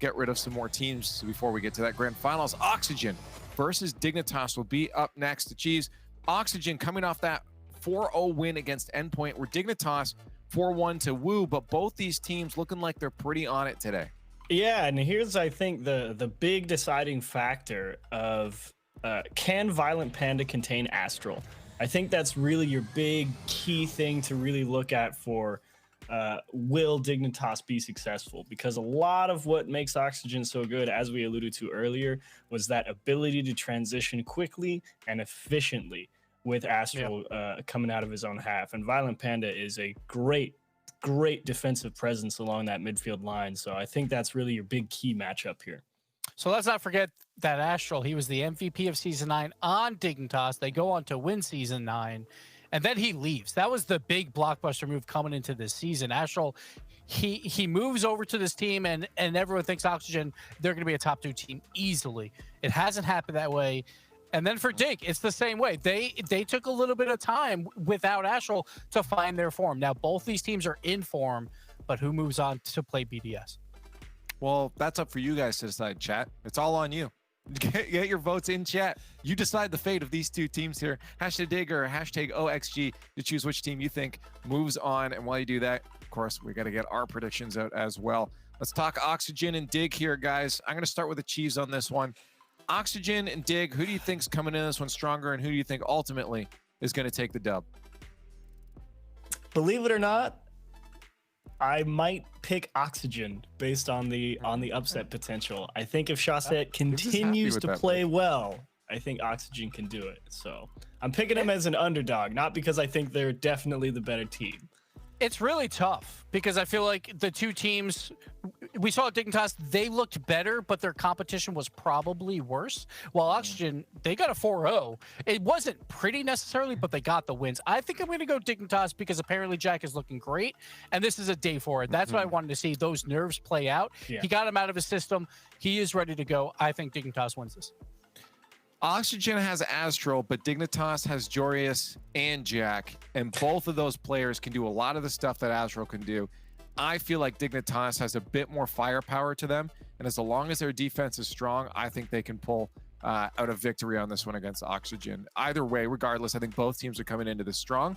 get rid of some more teams before we get to that grand finals. Oxygen versus Dignitas will be up next. The Chiefs, Oxygen coming off that 4-0 win against Endpoint, where Dignitas 4-1 to Woo, but both these teams looking like they're pretty on it today. Yeah, and here's, I think, the big deciding factor of can Violent Panda contain Astral? I think that's really your big key thing to really look at for will Dignitas be successful? Because a lot of what makes Oxygen so good, as we alluded to earlier, was that ability to transition quickly and efficiently with Astral coming out of his own half. And Violent Panda is a great defensive presence along that midfield line. So I think that's really your big key matchup here. So let's not forget that Astral, he was the MVP of Season 9 on Dignitas. They go on to win Season 9, and then he leaves. That was the big blockbuster move coming into this season. Astral, he moves over to this team, and everyone thinks Oxygen, they're going to be a top 2 team easily. It hasn't happened that way. And then for Dig, it's the same way. They took a little bit of time without Astral to find their form. Now, both these teams are in form, but who moves on to play BDS? Well, that's up for you guys to decide, chat. It's all on you. Get your votes in chat. You decide the fate of these two teams here. Hashtag Dig or hashtag OXG to choose which team you think moves on. And while you do that, of course, we got to get our predictions out as well. Let's talk Oxygen and Dig here, guys. I'm going to start with the Chiefs on this one. Oxygen and Dig, who do you think's coming in this one stronger, and who do you think ultimately is going to take the dub? Believe it or not, I might pick Oxygen based on the upset potential. I think if Chaussette continues to play well, I think Oxygen can do it. So I'm picking him as an underdog, not because I think they're definitely the better team. It's really tough because I feel like the two teams, we saw at Dignitas, they looked better, but their competition was probably worse. While Oxygen, they got a 4-0. It wasn't pretty necessarily, but they got the wins. I think I'm going to go Dignitas because apparently Jack is looking great, and this is a day for it. That's what I wanted to see, those nerves play out. He got him out of his system. He is ready to go. I think Dignitas wins this. Oxygen has Astral, but Dignitas has Joreus and Jack, and both of those players can do a lot of the stuff that Astral can do. I feel like Dignitas has a bit more firepower to them, and as long as their defense is strong, I think they can pull out a victory on this one against Oxygen. Either way, regardless, I think both teams are coming into this strong.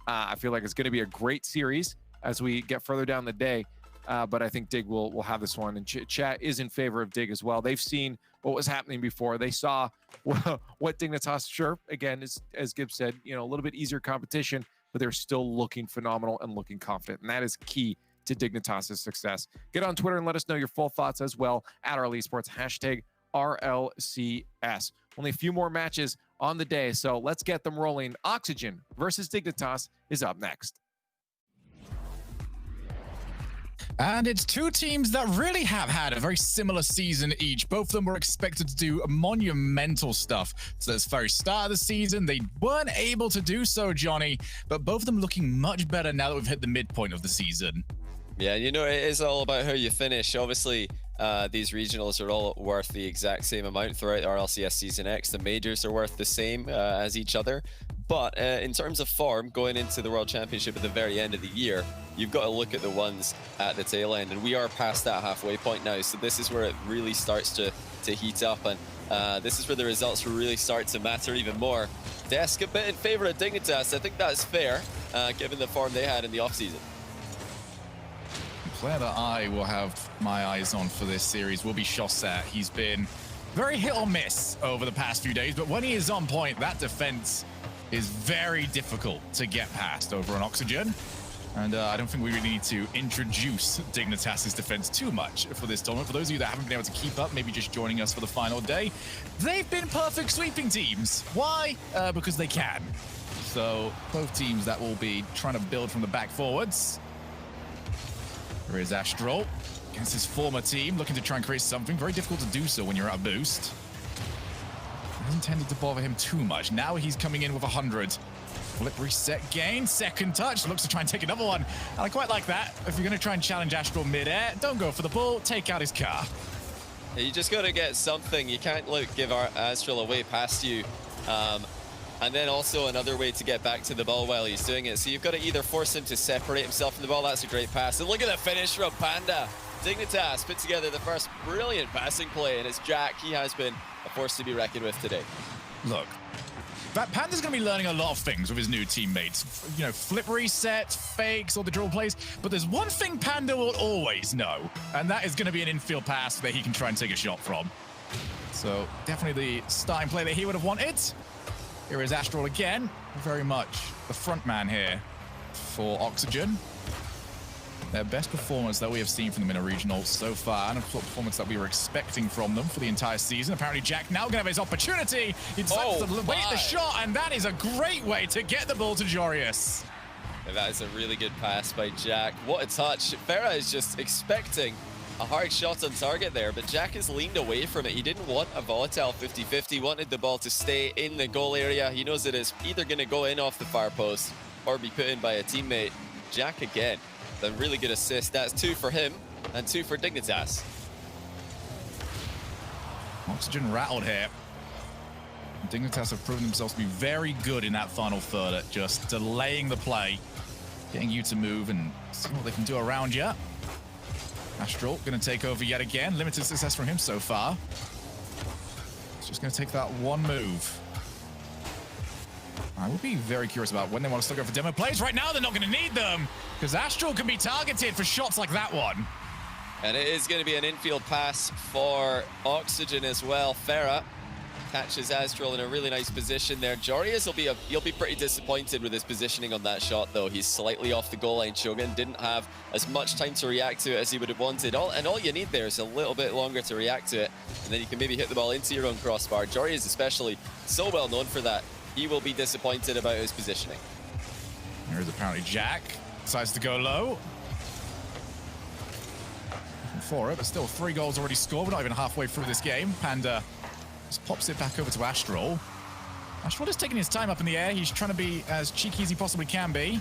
I feel like it's going to be a great series as we get further down the day. But I think Dig will have this one, and chat is in favor of Dig as well. They've seen what was happening before. They saw what Dignitas, sure, again, is, as Gibbs said, you know, a little bit easier competition, but they're still looking phenomenal and looking confident, and that is key to Dignitas' success. Get on Twitter and let us know your full thoughts as well at RLCS, hashtag RLCS. Only a few more matches on the day, so let's get them rolling. Oxygen versus Dignitas is up next. And it's two teams that really have had a very similar season each. Both of them were expected to do monumental stuff. So at the very start of the season, they weren't able to do so, Johnny. But both of them looking much better now that we've hit the midpoint of the season. Yeah, you know, it is all about how you finish. Obviously, these regionals are all worth the exact same amount throughout the RLCS Season X. The majors are worth the same as each other. But in terms of form, going into the World Championship at the very end of the year, you've got to look at the ones at the tail end. And we are past that halfway point now. So this is where it really starts to heat up. And this is where the results will really start to matter even more. Desk a bit in favor of Dignitas. I think that's fair, given the form they had in the offseason. The player that I will have my eyes on for this series will be Chaussette. He's been very hit or miss over the past few days, but when he is on point, that defense is very difficult to get past over on Oxygen. And I don't think we really need to introduce Dignitas' defense too much for this tournament. For those of you that haven't been able to keep up, maybe just joining us for the final day, they've been perfect sweeping teams. Why? Because they can. So both teams that will be trying to build from the back forwards. There is Astral against his former team, looking to try and create something. Very difficult to do so when you're out of boost. Hasn't tended to bother him too much. Now he's coming in with 100. Flip reset gain, second touch, looks to try and take another one. And I quite like that. If you're going to try and challenge Astral mid-air, don't go for the ball, take out his car. Yeah, you just got to get something. You can't give our Astral away past you. And then also another way to get back to the ball while he's doing it. So you've got to either force him to separate himself from the ball. That's a great pass. And look at the finish from Panda. Dignitas put together the first brilliant passing play, and it's Jack. He has been a force to be reckoned with today. Look, Panda's going to be learning a lot of things with his new teammates. You know, flip reset, fakes, all the drill plays. But there's one thing Panda will always know, and that is going to be an infield pass that he can try and take a shot from. So definitely the starting play that he would have wanted. Here is Astral again. Very much the front man here for Oxygen. Their best performance that we have seen from them in a regional so far, and a performance that we were expecting from them for the entire season. Apparently, Jack now going to have his opportunity. He decides to wait the shot, and that is a great way to get the ball to Jorius. And that is a really good pass by Jack. What a touch. Farah is just expecting a hard shot on target there, but Jack has leaned away from it. He didn't want a volatile 50-50, wanted the ball to stay in the goal area. He knows that it's either going to go in off the far post or be put in by a teammate. Jack again. A really good assist. That's 2 for him and 2 for Dignitas. Oxygen rattled here. Dignitas have proven themselves to be very good in that final third at just delaying the play, getting you to move and see what they can do around you. Astral going to take over yet again. Limited success from him so far. It's just going to take that one move. I would be very curious about when they want to start going for demo plays. Right now, they're not going to need them because Astral can be targeted for shots like that one. And it is going to be an infield pass for Oxygen as well. Farah catches Astral in a really nice position there. Jorius he'll be pretty disappointed with his positioning on that shot, though. He's slightly off the goal line. Shogun didn't have as much time to react to it as he would have wanted. All you need there is a little bit longer to react to it, and then you can maybe hit the ball into your own crossbar. Jorius especially so well known for that. He will be disappointed about his positioning. There is apparently Jack. Decides to go low. For it, but still 3 goals already scored. We're not even halfway through this game. Panda just pops it back over to Astral. Astral is taking his time up in the air. He's trying to be as cheeky as he possibly can be.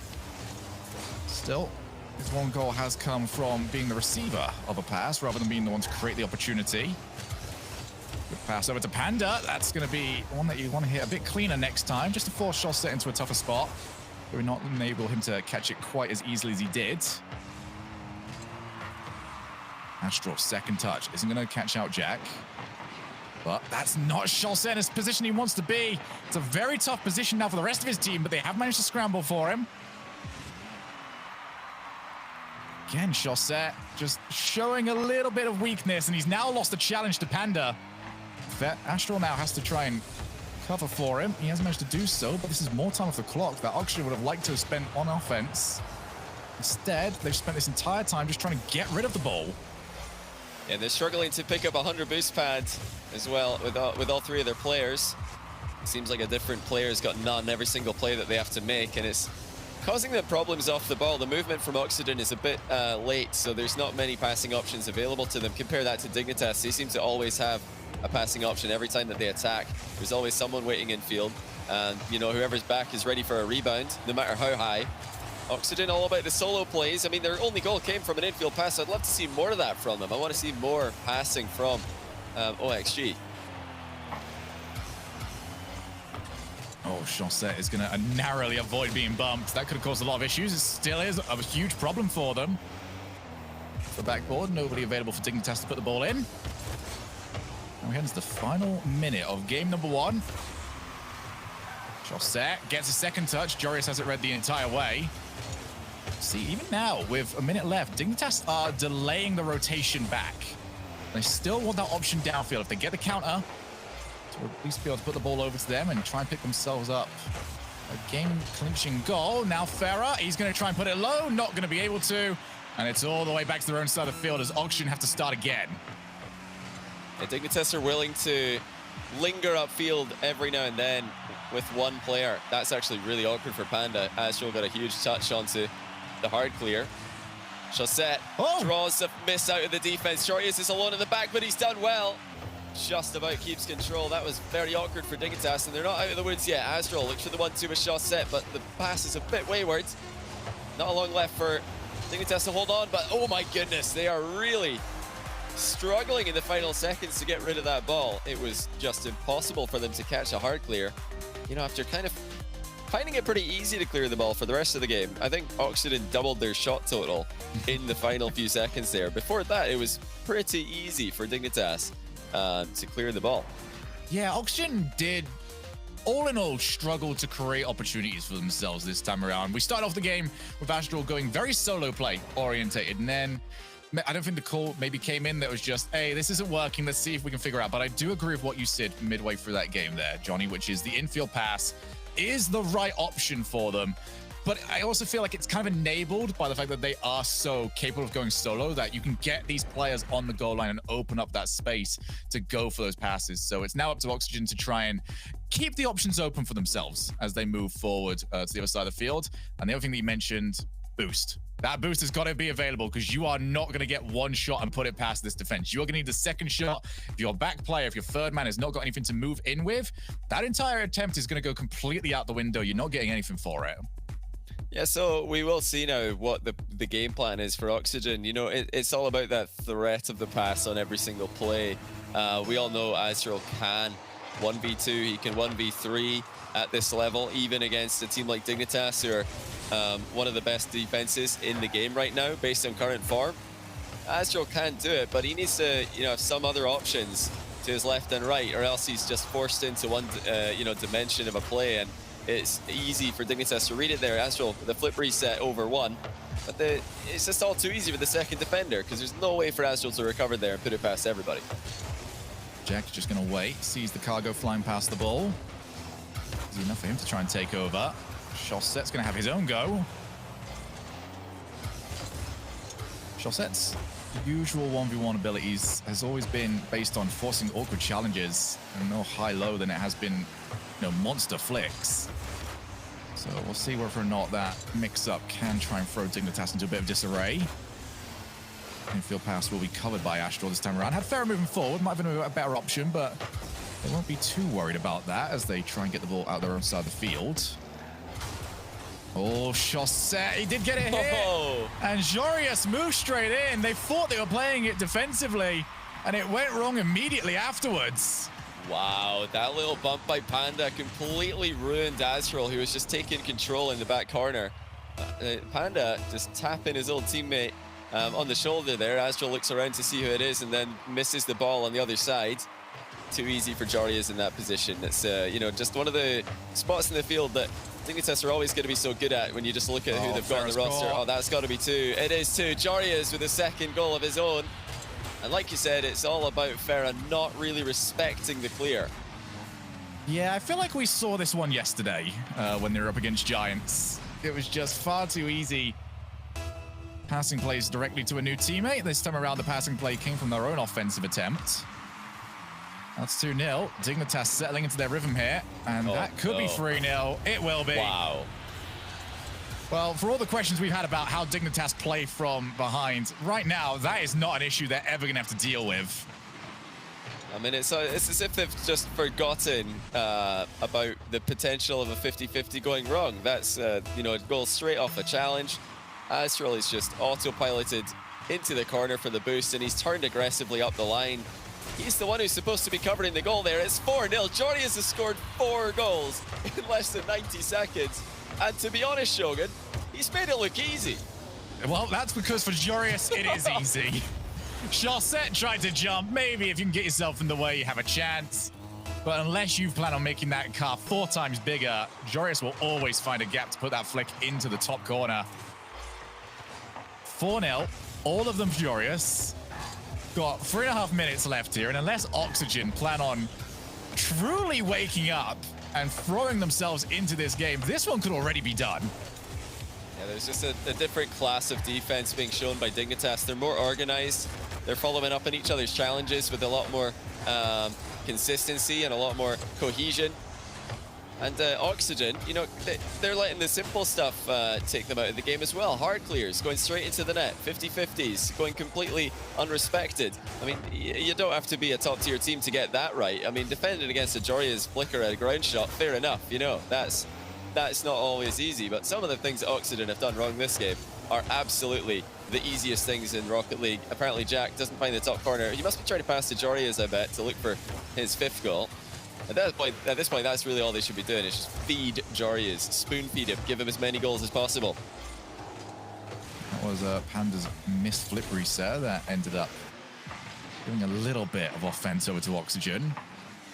Still, his 1 goal has come from being the receiver of a pass rather than being the one to create the opportunity. Good pass over to Panda. That's going to be one that you want to hit a bit cleaner next time, just to force Shosset into a tougher spot. But we're not enable him to catch it quite as easily as he did. Astral's second touch isn't going to catch out Jack. But that's not Shosset in his position he wants to be. It's a very tough position now for the rest of his team, but they have managed to scramble for him. Again, Shosset just showing a little bit of weakness, and he's now lost the challenge to Panda. Astral now has to try and cover for him. He hasn't managed to do so, but this is more time off the clock that Oxygen would have liked to have spent on offense. Instead, they've spent this entire time just trying to get rid of the ball. Yeah, they're struggling to pick up 100 boost pads as well with all 3 of their players. It seems like a different player's got none every single play that they have to make, and it's causing them problems off the ball. The movement from Oxygen is a bit late, so there's not many passing options available to them. Compare that to Dignitas. They seem to always have a passing option every time that they attack. There's always someone waiting in field, and you know, whoever's back is ready for a rebound, no matter how high. Oxygen all about the solo plays. I mean, their only goal came from an infield pass. I'd love to see more of that from them. I want to see more passing from OXG. Oh, Shosset is going to narrowly avoid being bumped. That could have caused a lot of issues. It still is a huge problem for them. The backboard, nobody available for Dignitas to put the ball in. And we head into the final minute of game number 1. Shosset gets a second touch. Jorius has it read the entire way. See, even now, with a minute left, Dignitas are delaying the rotation back. They still want that option downfield. If they get the counter, to at least be able to put the ball over to them and try and pick themselves up a game-clinching goal. Now Farah, he's going to try and put it low. Not going to be able to. And it's all the way back to their own side of the field as Oxygen have to start again. Yeah, Dignitas are willing to linger upfield every now and then with 1 player. That's actually really awkward for Panda. Astral got a huge touch onto the hard clear. Shosset draws a miss out of the defense. Jorius is alone in the back, but he's done well. Just about keeps control. That was very awkward for Dignitas, and they're not out of the woods yet. Astral looks for the 1-2 with Shosset, but the pass is a bit wayward. Not a long left for Dignitas to hold on, but oh my goodness, they are really struggling in the final seconds to get rid of that ball. It was just impossible for them to catch a hard clear. You know, after kind of finding it pretty easy to clear the ball for the rest of the game. I think Oxygen doubled their shot total in the final few seconds there. Before that, it was pretty easy for Dignitas to clear the ball. Yeah, Oxygen did, all in all, struggle to create opportunities for themselves this time around. We started off the game with Astral going very solo play orientated, and then I don't think the call maybe came in that was just, hey, this isn't working, let's see if we can figure out. But I do agree with what you said midway through that game there, Johnny, which is the infield pass is the right option for them. But I also feel like it's kind of enabled by the fact that they are so capable of going solo that you can get these players on the goal line and open up that space to go for those passes. So it's now up to Oxygen to try and keep the options open for themselves as they move forward to the other side of the field. And the other thing that you mentioned, boost. That boost has got to be available because you are not going to get one shot and put it past this defense. You're going to need the second shot. If your back player, if your third man has not got anything to move in with, that entire attempt is going to go completely out the window. You're not getting anything for it. Yeah, so we will see now what the game plan is for Oxygen. You know, it's all about that threat of the pass on every single play. We all know Azrael can 1v2, he can 1v3 at this level, even against a team like Dignitas, who are one of the best defenses in the game right now, based on current form. Azrael can do it, but he needs to, you know, have some other options to his left and right, or else he's just forced into one, dimension of a play, and it's easy for Dignitas to read it there. Astral, the flip reset over one. But it's just all too easy with the second defender because there's no way for Astral to recover there and put it past everybody. Jack's just going to wait, sees the cargo flying past the ball. Easy enough for him to try and take over. Chaussette's going to have his own go. Chaussette's usual 1v1 abilities has always been based on forcing awkward challenges and more high-low than it has been, monster flicks. So we'll see whether or not that mix-up can try and throw Dignitas into a bit of disarray. Infield pass will be covered by Astral this time around. Had Farah moving forward, might have been a better option, but they won't be too worried about that as they try and get the ball out their own side of the field. Oh, Chaussette, he did get it hit. Oh. And Jorius moved straight in. They thought they were playing it defensively, and it went wrong immediately afterwards. Wow, that little bump by Panda completely ruined Azrael, who was just taking control in the back corner. Panda just tapping his old teammate on the shoulder there. Azrael looks around to see who it is and then misses the ball on the other side. Too easy for Jorius in that position. It's, just one of the spots in the field that Dignitas are always going to be so good at when you just look at who they've got on the roster. Oh, that's got to be two. It is two. Jorius with a second goal of his own. And like you said, it's all about Farah not really respecting the clear. Yeah, I feel like we saw this one yesterday when they were up against Giants. It was just far too easy. Passing plays directly to a new teammate. This time around, the passing play came from their own offensive attempt. That's 2-0. Dignitas settling into their rhythm here. And that could be 3-0. It will be. Wow. Well, for all the questions we've had about how Dignitas play from behind, right now, that is not an issue they're ever going to have to deal with. I mean, it's as if they've just forgotten about the potential of a 50-50 going wrong. That's, a goal straight off a challenge. Astral is just autopiloted into the corner for the boost, and he's turned aggressively up the line. He's the one who's supposed to be covering the goal there. It's 4-0. Jorius has scored 4 goals in less than 90 seconds. And to be honest, Shogun, he's made it look easy. Well, that's because for Jorius, it is easy. Chaussette tried to jump. Maybe if you can get yourself in the way, you have a chance. But unless you plan on making that car 4 times bigger, Jorius will always find a gap to put that flick into the top corner. 4-0, all of them Jorius. Got 3.5 minutes left here, and unless Oxygen plan on truly waking up and throwing themselves into this game, this one could already be done. Yeah, there's just a different class of defense being shown by Dignitas. They're more organized. They're following up on each other's challenges with a lot more consistency and a lot more cohesion. And Oxygen, they're letting the simple stuff take them out of the game as well. Hard clears, going straight into the net, 50-50s, going completely unrespected. I mean, you don't have to be a top-tier team to get that right. I mean, defending against a Joria's flicker at a ground shot, fair enough, that's not always easy. But some of the things that Oxygen have done wrong this game are absolutely the easiest things in Rocket League. Apparently, Jack doesn't find the top corner. He must be trying to pass to Joria's, I bet, to look for his 5th goal. At this point, that's really all they should be doing. Is just feed Jorius, spoon feed him, give him as many goals as possible. That was Panda's missed flip reset that ended up doing a little bit of offense over to Oxygen.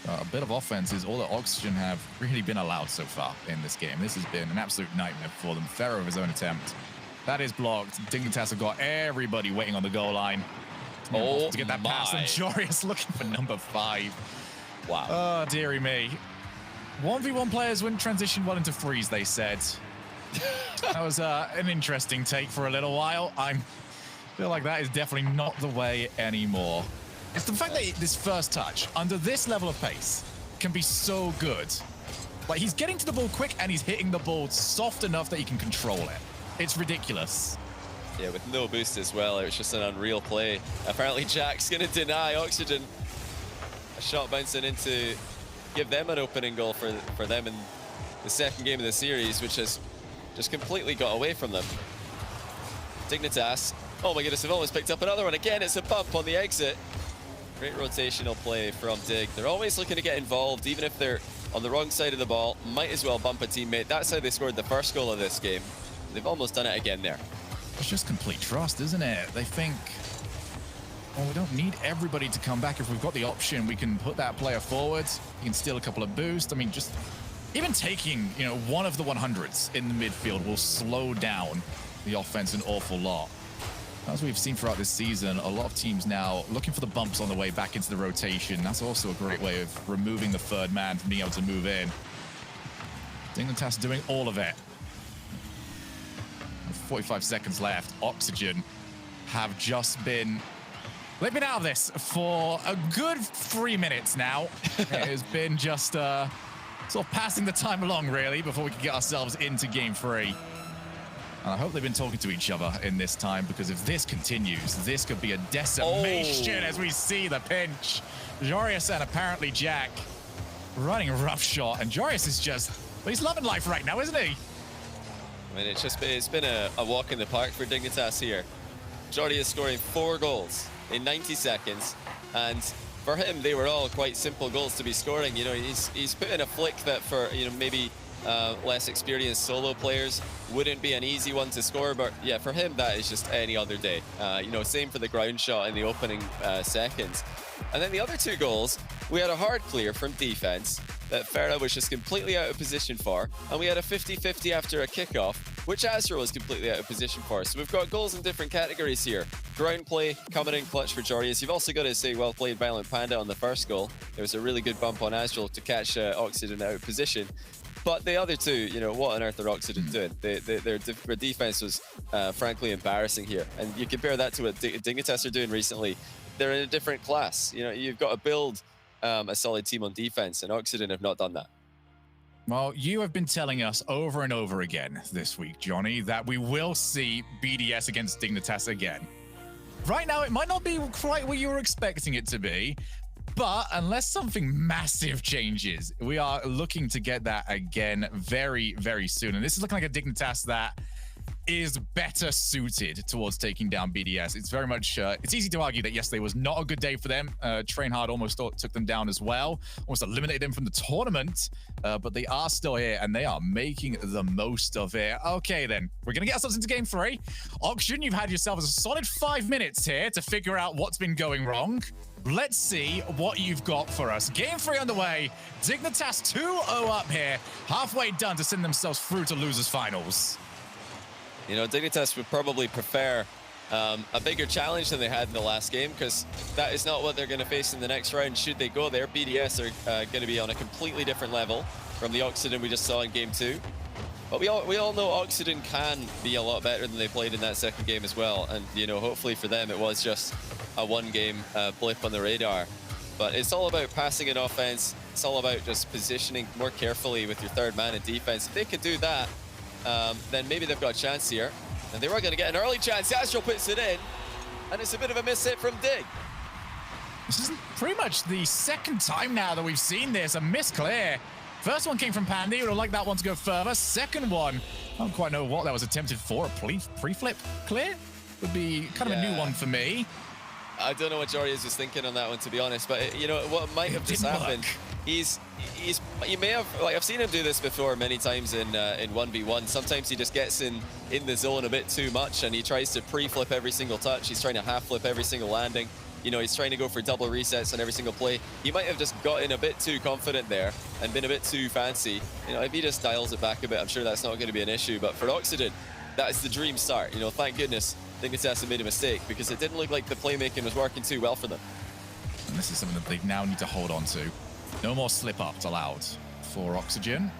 A bit of offense is all that Oxygen have really been allowed so far in this game. This has been an absolute nightmare for them. Pharaoh with his own attempt. That is blocked. Dignitas have got everybody waiting on the goal line. Oh, to get that pass. And Jorius looking for number 5. Wow. Oh, dearie me. 1v1 players wouldn't transition well into freeze, they said. That was an interesting take for a little while. I feel like that is definitely not the way anymore. It's the fact that this first touch, under this level of pace, can be so good. Like, he's getting to the ball quick and he's hitting the ball soft enough that he can control it. It's ridiculous. Yeah, with no boost as well. It was just an unreal play. Apparently, Jack's going to deny Oxygen. A shot bouncing in to give them an opening goal for them in the second game of the series, which has just completely got away from them. Dignitas. Oh my goodness, they've almost picked up another one. Again, it's a bump on the exit. Great rotational play from Dig. They're always looking to get involved, even if they're on the wrong side of the ball. Might as well bump a teammate. That's how they scored the first goal of this game. They've almost done it again there. It's just complete trust, isn't it? They think, well, we don't need everybody to come back. If we've got the option, we can put that player forward. You can steal a couple of boosts. I mean, just even taking, you know, one of the 100s in the midfield will slow down the offense an awful lot. As we've seen throughout this season, a lot of teams now looking for the bumps on the way back into the rotation. That's also a great way of removing the third man from being able to move in. Dignitas doing all of it. 45 seconds left. Oxygen have just been... They've been out of this for a good 3 minutes now. It has been just sort of passing the time along, really, before we can get ourselves into game 3. And I hope they've been talking to each other in this time, because if this continues, this could be a decimation as we see the pinch. Jorius and apparently Jack running a rough shot. And Jorius is just... Well, he's loving life right now, isn't he? I mean, it's been a walk in the park for Dignitas here. Jorius scoring 4 goals in 90 seconds. And for him, they were all quite simple goals to be scoring. You know, he's put in a flick that for, you know, maybe less experienced solo players wouldn't be an easy one to score, but yeah, for him that is just any other day. You know, same for the ground shot in the opening seconds. And then the other 2 goals, we had a hard clear from defense that Farah was just completely out of position for, and we had a 50-50 after a kickoff, which Astro was completely out of position for. So we've got goals in different categories here. Ground play coming in clutch for Jorius. You've also got to say well played Violent Panda on the first goal. There was a really good bump on Astro to catch Oxygen out of position. But the other 2, you know, what on earth are Oxygen doing? Their defense was frankly embarrassing here. And you compare that to what Dignitas are doing recently. They're in a different class. You know, you've got to build a solid team on defense, and Oxygen have not done that. Well, you have been telling us over and over again this week, Johnny, that we will see BDS against Dignitas again. Right now, it might not be quite what you were expecting it to be, but unless something massive changes, we are looking to get that again very, very soon. And this is looking like a Dignitas that is better suited towards taking down BDS. It's very much, it's easy to argue that yesterday was not a good day for them. Train Hard almost took them down as well, almost eliminated them from the tournament, but they are still here and they are making the most of it. Okay, then we're going to get ourselves into game 3. Oxygen, you've had yourself a solid 5 minutes here to figure out what's been going wrong. Let's see what you've got for us. Game 3 underway. Dignitas 2-0 up here, halfway done to send themselves through to losers finals. You know, Dignitas would probably prefer a bigger challenge than they had in the last game, because that is not what they're going to face in the next round should they go there. BDS are going to be on a completely different level from the Oxygen we just saw in game 2. But we all know Oxygen can be a lot better than they played in that second game as well. And, you know, hopefully for them it was just a one-game blip on the radar. But it's all about passing and offense. It's all about just positioning more carefully with your third man in defense. If they can do that, then maybe they've got a chance here. And they were going to get an early chance. Astro puts it in, and it's a bit of a miss hit from Dig. This is pretty much the second time now that we've seen this, a miss clear. First one came from Pandy, would have liked that one to go further. Second one, I don't quite know what that was attempted for. A pre-flip clear? Would be kind of a new one for me. I don't know what Jorius was thinking on that one, to be honest, but you know, what might have just happened you may have, like, I've seen him do this before many times in 1v1. Sometimes he just gets in the zone a bit too much and he tries to pre-flip every single touch. He's trying to half flip every single landing. You know, he's trying to go for double resets on every single play. He might have just got in a bit too confident there and been a bit too fancy. You know, if he just dials it back a bit, I'm sure that's not going to be an issue. But for Oxygen, that's the dream start. You know, thank goodness Dignitas made a mistake because it didn't look like the playmaking was working too well for them. And this is something that they now need to hold on to. No more slip-ups allowed for Oxygen.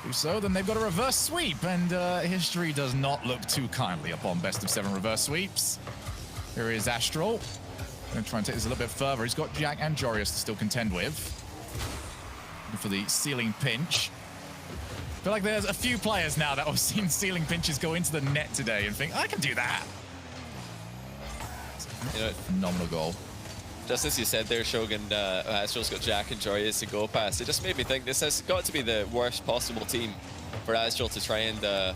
If so, then they've got a reverse sweep, and history does not look too kindly upon best of 7 reverse sweeps. Here is Astral. Going to try and take this a little bit further. He's got Jack and Jorius to still contend with. Looking for the ceiling pinch. I feel like there's a few players now that have seen ceiling pinches go into the net today and think, I can do that. You know, phenomenal goal. Just as you said there, Shogun, Astral's got Jack and Jorius to go past. It just made me think this has got to be the worst possible team for Astral to try and,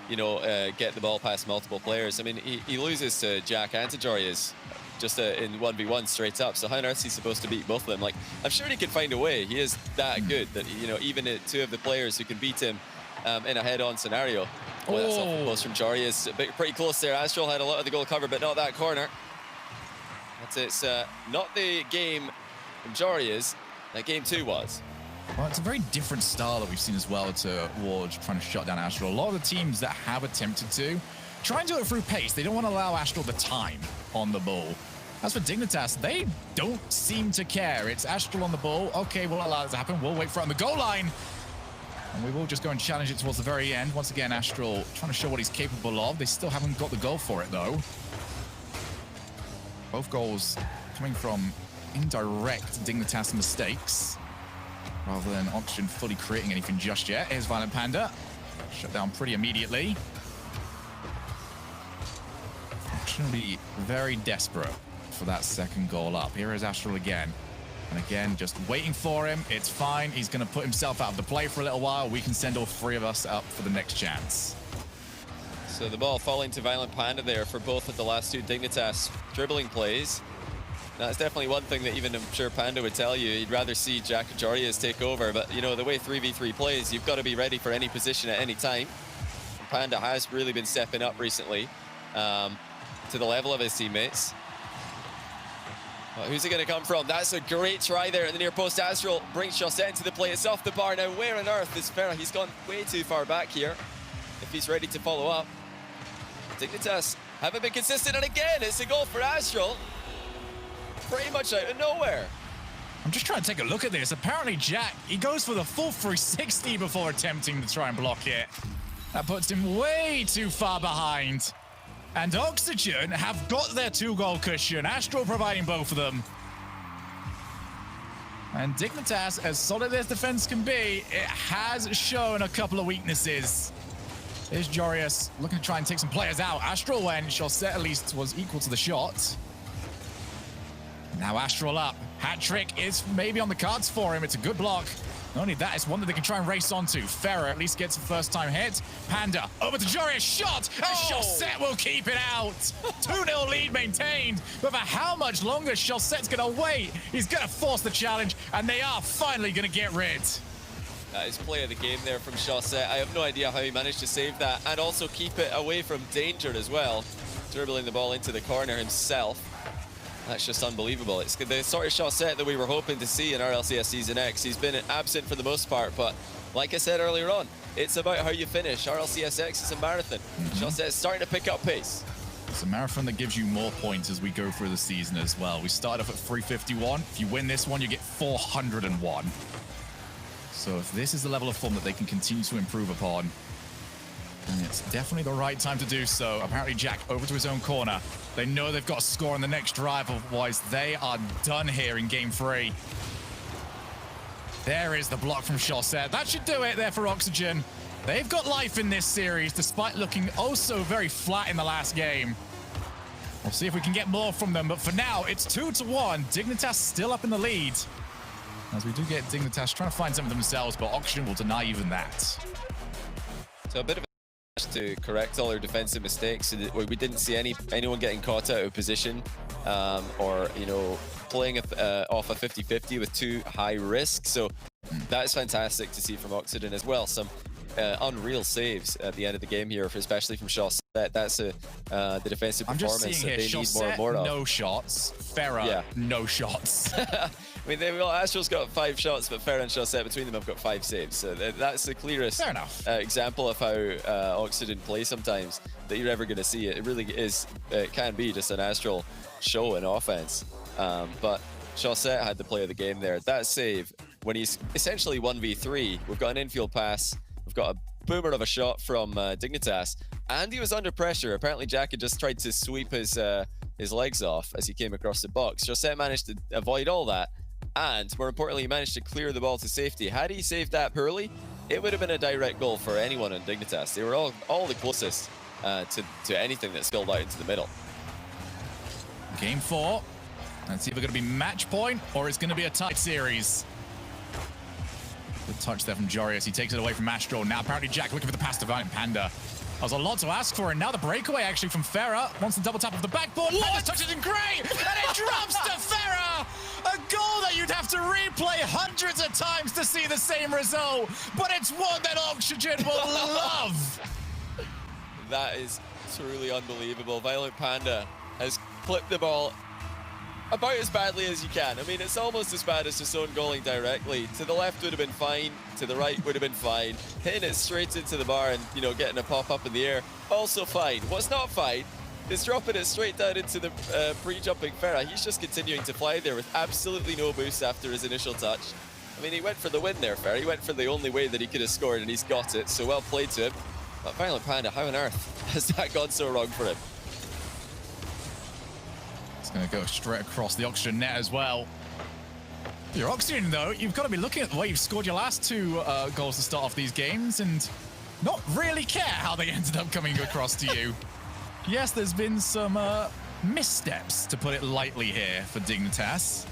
you know, get the ball past multiple players. I mean, he loses to Jack and to Jorius just in 1v1 straight up. So how on earth is he supposed to beat both of them? Like, I'm sure he could find a way. He is that good that, you know, even 2 of the players who can beat him in a head-on scenario. Oh, that's awful close from Jorius. Pretty close there. Astral had a lot of the goal covered, but not that corner. It's not the game from Jorius that game 2 was. Well, it's a very different style that we've seen as well to Ward trying to shut down Astral. A lot of the teams that have attempted to try and do it through pace. They don't want to allow Astral the time on the ball. As for Dignitas, they don't seem to care. It's Astral on the ball. Okay, we'll allow it to happen. We'll wait for it on the goal line. And we will just go and challenge it towards the very end. Once again, Astral trying to show what he's capable of. They still haven't got the goal for it, though. Both goals coming from indirect Dignitas mistakes rather than Oxygen fully creating anything just yet. Here's Violent Panda. Shut down pretty immediately. Oxygen will be very desperate for that second goal up. Here is Astral again. And again, just waiting for him. It's fine. He's going to put himself out of the play for a little while. We can send all 3 of us up for the next chance. So the ball falling to Violent Panda there for both of the last 2 Dignitas dribbling plays. That's definitely one thing that even I'm sure Panda would tell you. He'd rather see Jack and Jorius take over. But, you know, the way 3v3 plays, you've got to be ready for any position at any time. And Panda has really been stepping up recently to the level of his teammates. Well, who's it going to come from? That's a great try there at the near post. Astral brings Chaussette into the play. It's off the bar. Now, where on earth is Farah? He's gone way too far back here if he's ready to follow up. Dignitas haven't been consistent, and again, it's a goal for Astral. Pretty much out of nowhere. I'm just trying to take a look at this. Apparently, Jack, he goes for the full 360 before attempting to try and block it. That puts him way too far behind. And Oxygen have got their 2-goal cushion. Astral providing both of them. And Dignitas, as solid as defense can be, it has shown a couple of weaknesses. Here's Jorius looking to try and take some players out. Astral went. Chaussette at least was equal to the shot. Now Astral up. Hat trick is maybe on the cards for him. It's a good block. Not only that, it's one that they can try and race onto. Ferrer at least gets a first-time hit. Panda over to Jorius. Shot! And Chaussette will keep it out. 2-0 lead maintained. But for how much longer Chaussette's going to wait? He's going to force the challenge, and they are finally going to get rid. That is play of the game there from Chaussette. I have no idea how he managed to save that and also keep it away from danger as well. Dribbling the ball into the corner himself. That's just unbelievable. It's the sort of Chaussette that we were hoping to see in RLCS Season X. He's been absent for the most part, but like I said earlier on, it's about how you finish. RLCS-X is a marathon. Chaussette is starting to pick up pace. It's a marathon that gives you more points as we go through the season as well. We start off at 351. If you win this one, you get 401. So if this is the level of form that they can continue to improve upon, then it's definitely the right time to do so. Apparently Jack over to his own corner. They know they've got to score on the next drive, otherwise they are done here in game 3. There is the block from Chaussette. That should do it there for Oxygen. They've got life in this series, despite looking oh so very flat in the last game. We'll see if we can get more from them, but for now, it's 2-1. Dignitas still up in the lead. As we do get Dignitas trying to find some of themselves, but Oxygen will deny even that. So a bit of to correct all their defensive mistakes. So that we didn't see anyone getting caught out of position, or playing off a 50-50 with too high risk. So that's fantastic to see from Oxygen as well. Some unreal saves at the end of the game here, especially from Shawset. That's the defensive performance that they need more and more of. No shots. Farah, no shots. I mean, Astral's got 5 shots, but Farah and Shawset between them have got 5 saves. So that's the clearest example of how Oxygen play sometimes that you're ever going to see. It really is. It can be just an Astral show in offense. But Shawset had the play of the game there. That save, when he's essentially 1v3, we've got an infield pass. We've got a boomer of a shot from Dignitas, and he was under pressure. Apparently, Jack had just tried to sweep his legs off as he came across the box. Shawset managed to avoid all that, and more importantly, he managed to clear the ball to safety. Had he saved that poorly, it would have been a direct goal for anyone in Dignitas. They were all the closest to anything that spilled out into the middle. Game 4. Let's see if it's going to be match point or it's going to be a tight series. Good touch there from Jorius. He takes it away from Astro. Now apparently Jack looking for the pass to Valiant Panda. That was a lot to ask for, and now the breakaway actually from Farah. Wants the double tap of the backboard. Panda's touch it in great, and it drops to Farah. A goal that you'd have to replay hundreds of times to see the same result, but it's one that Oxygen will love. That is truly unbelievable. Valiant Panda has clipped the ball about as badly as you can. I mean, it's almost as bad as just own goaling directly. To the left would have been fine, to the right would have been fine. Hitting it straight into the bar and, getting a pop up in the air, also fine. What's not fine is dropping it straight down into the pre-jumping Farah. He's just continuing to fly there with absolutely no boost after his initial touch. I mean, he went for the win there, Farah. He went for the only way that he could have scored, and he's got it, so well played to him. But Violent Panda, how on earth has that gone so wrong for him? It's going to go straight across the Oxygen net as well. Your Oxygen, though, you've got to be looking at the way you've scored your last 2 goals to start off these games and not really care how they ended up coming across to you. Yes, there's been some missteps, to put it lightly here, for Dignitas.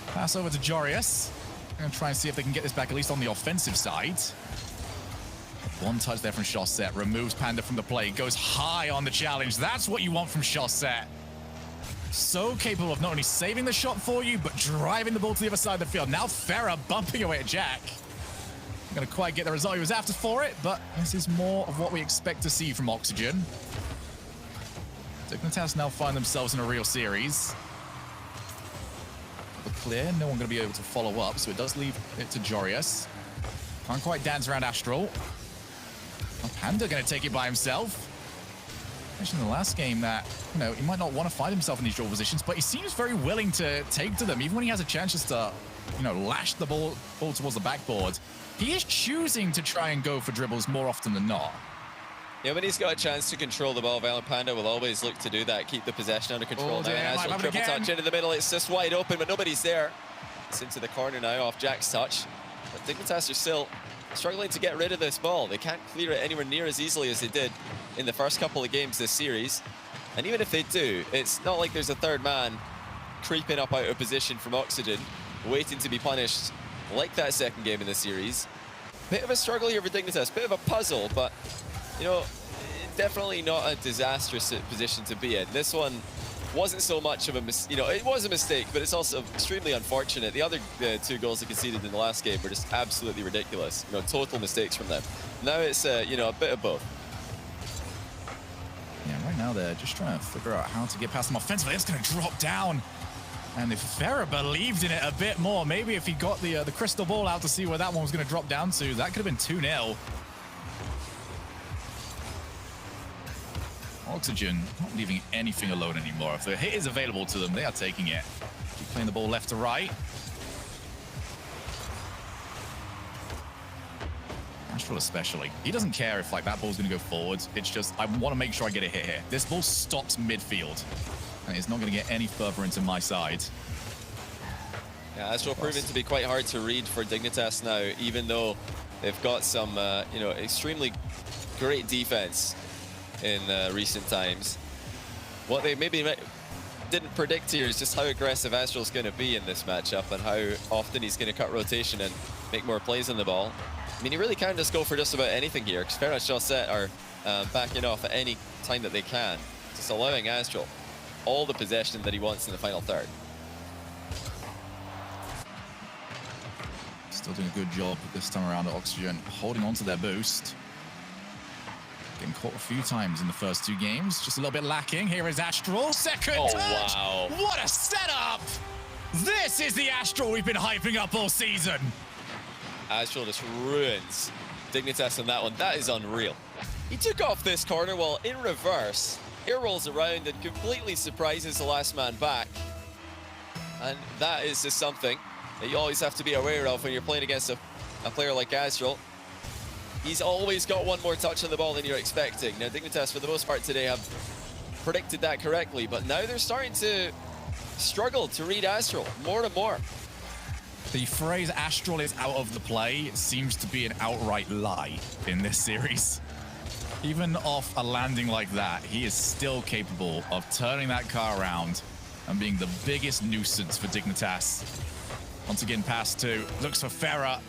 Pass over to Jorius. Going to try and see if they can get this back, at least on the offensive side. One touch there from Shawset. Removes Panda from the play. Goes high on the challenge. That's what you want from Shawset. So capable of not only saving the shot for you, but driving the ball to the other side of the field. Now Farah bumping away at Jack. Not going to quite get the result he was after for it, but this is more of what we expect to see from Oxygen. Dignitas now find themselves in a real series. But clear, no one going to be able to follow up, so it does leave it to Jorius. Can't quite dance around Astral. Panda going to take it by himself. Mentioned in the last game that, he might not want to find himself in these draw positions, but he seems very willing to take to them, even when he has a chance just to, lash the ball towards the backboard. He is choosing to try and go for dribbles more often than not. Yeah, when he's got a chance to control the ball, Valiant Panda will always look to do that, keep the possession under control. Now Astral triple touch into the middle, it's just wide open, but nobody's there. It's into the corner now off Jack's touch. But Dignitas are still struggling to get rid of this ball. They can't clear it anywhere near as easily as they did in the first couple of games this series. And even if they do, it's not like there's a third man creeping up out of position from Oxygen, waiting to be punished like that second game in the series. Bit of a struggle here for Dignitas, bit of a puzzle, but, definitely not a disastrous position to be in. This one wasn't so much of a mistake, it was a mistake, but it's also extremely unfortunate. The other 2 goals they conceded in the last game were just absolutely ridiculous. Total mistakes from them. Now it's, a bit of both. Yeah, right now they're just trying to figure out how to get past them offensively. It's going to drop down. And if Farah believed in it a bit more, maybe if he got the crystal ball out to see where that one was going to drop down to, that could have been 2-0. Oxygen not leaving anything alone anymore. If the hit is available to them, they are taking it. Keep playing the ball left to right. Astral especially. He doesn't care if that ball's going to go forward. It's just, I want to make sure I get a hit here. This ball stops midfield, and it's not going to get any further into my side. Yeah, Astral proving to be quite hard to read for Dignitas now, even though they've got some, extremely great defense in recent times. What they maybe didn't predict here is just how aggressive Astral's going to be in this matchup and how often he's going to cut rotation and make more plays on the ball. I mean, you really can just go for just about anything here, because Ferrat Chaussette are backing off at any time that they can, just allowing Astral all the possession that he wants in the final third. Still doing a good job this time around at Oxygen, holding on to their boost. Getting caught a few times in the first 2 games, just a little bit lacking. Here is Astral, second touch. Wow. What a setup! This is the Astral we've been hyping up all season. Astral just ruins Dignitas on that one. That is unreal. He took off this corner while in reverse. Air rolls around and completely surprises the last man back. And that is just something that you always have to be aware of when you're playing against a player like Astral. He's always got one more touch on the ball than you're expecting. Now, Dignitas, for the most part today, have predicted that correctly, but now they're starting to struggle to read Astral more and more. The phrase Astral is out of the play seems to be an outright lie in this series. Even off a landing like that, he is still capable of turning that car around and being the biggest nuisance for Dignitas. Once again, pass 2, looks for Ferrat.